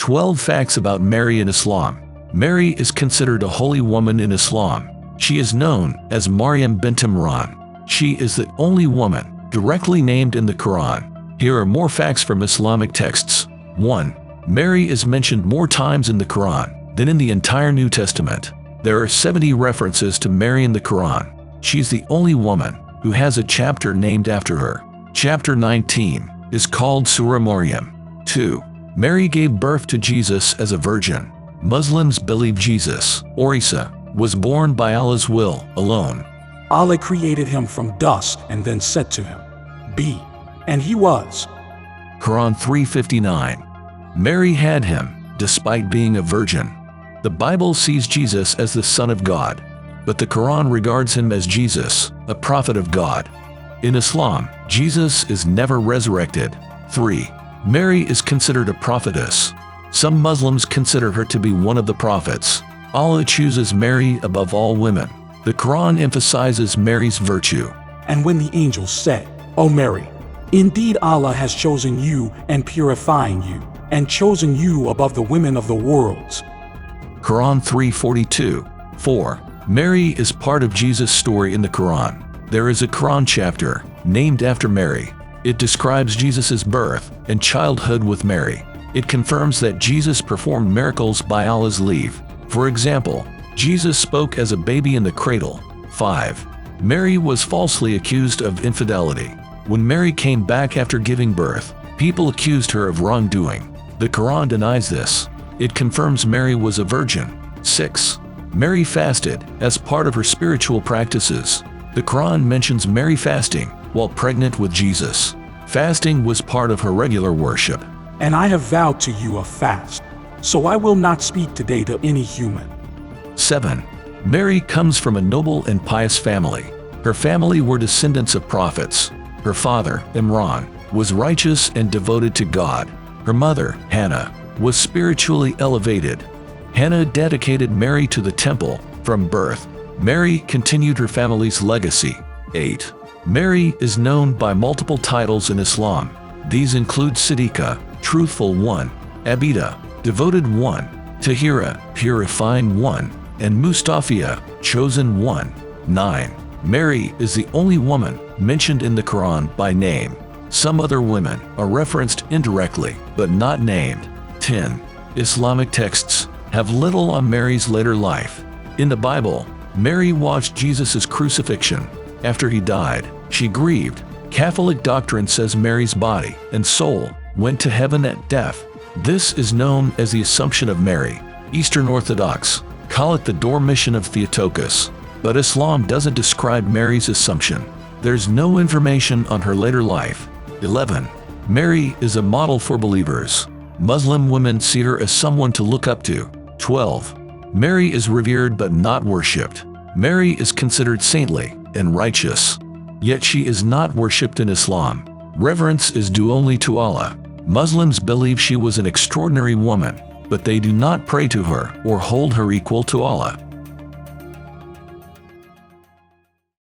12 Facts about Mary in Islam. Mary is considered a holy woman in Islam. She is known as Maryam bint Imran. She is the only woman directly named in the Quran. Here are more facts from Islamic texts. 1. Mary is mentioned more times in the Quran than in the entire New Testament. There are 70 references to Mary in the Quran. She's the only woman who has a chapter named after her. Chapter 19 is called Surah Maryam. 2. Mary gave birth to Jesus as a virgin. Muslims believe Jesus, or Isa, was born by Allah's will alone. Allah created him from dust and then said to him, "Be," and he was. Quran 3:59. Mary had him, despite being a virgin. The Bible sees Jesus as the Son of God, but the Quran regards him as Jesus, a prophet of God. In Islam, Jesus is never resurrected. 3. Mary is considered a prophetess. Some Muslims consider her to be one of the prophets. Allah chooses Mary above all women. The Quran emphasizes Mary's virtue. And when the angel said, "O Mary, indeed Allah has chosen you and purifying you, and chosen you above the women of the worlds." Quran 3:42. 4. Mary is part of Jesus' story in the Quran. There is a Quran chapter named after Mary. It describes Jesus' birth and childhood with Mary. It confirms that Jesus performed miracles by Allah's leave. For example, Jesus spoke as a baby in the cradle. 5. Mary was falsely accused of infidelity. When Mary came back after giving birth, people accused her of wrongdoing. The Quran denies this. It confirms Mary was a virgin. 6. Mary fasted as part of her spiritual practices. The Quran mentions Mary fasting while pregnant with Jesus. Fasting was part of her regular worship. And I have vowed to you a fast, so I will not speak today to any human. 7. Mary comes from a noble and pious family. Her family were descendants of prophets. Her father, Imran, was righteous and devoted to God. Her mother, Hannah, was spiritually elevated. Hannah dedicated Mary to the temple from birth. Mary continued her family's legacy. 8. Mary is known by multiple titles in Islam. These include Siddiqa, Truthful One, Abida, Devoted One, Tahira, Purifying One, and Mustafa, Chosen One. 9. Mary is the only woman mentioned in the Quran by name. Some other women are referenced indirectly, but not named. 10. Islamic texts have little on Mary's later life. In the Bible, Mary watched Jesus' crucifixion. After he died, she grieved. Catholic doctrine says Mary's body and soul went to heaven at death. This is known as the Assumption of Mary. Eastern Orthodox call it the Dormition of Theotokos, but Islam doesn't describe Mary's Assumption. There's no information on her later life. 11. Mary is a model for believers. Muslim women see her as someone to look up to. 12. Mary is revered but not worshipped. Mary is considered saintly and righteous, yet she is not worshipped in Islam. Reverence is due only to Allah. Muslims believe she was an extraordinary woman, but they do not pray to her or hold her equal to Allah.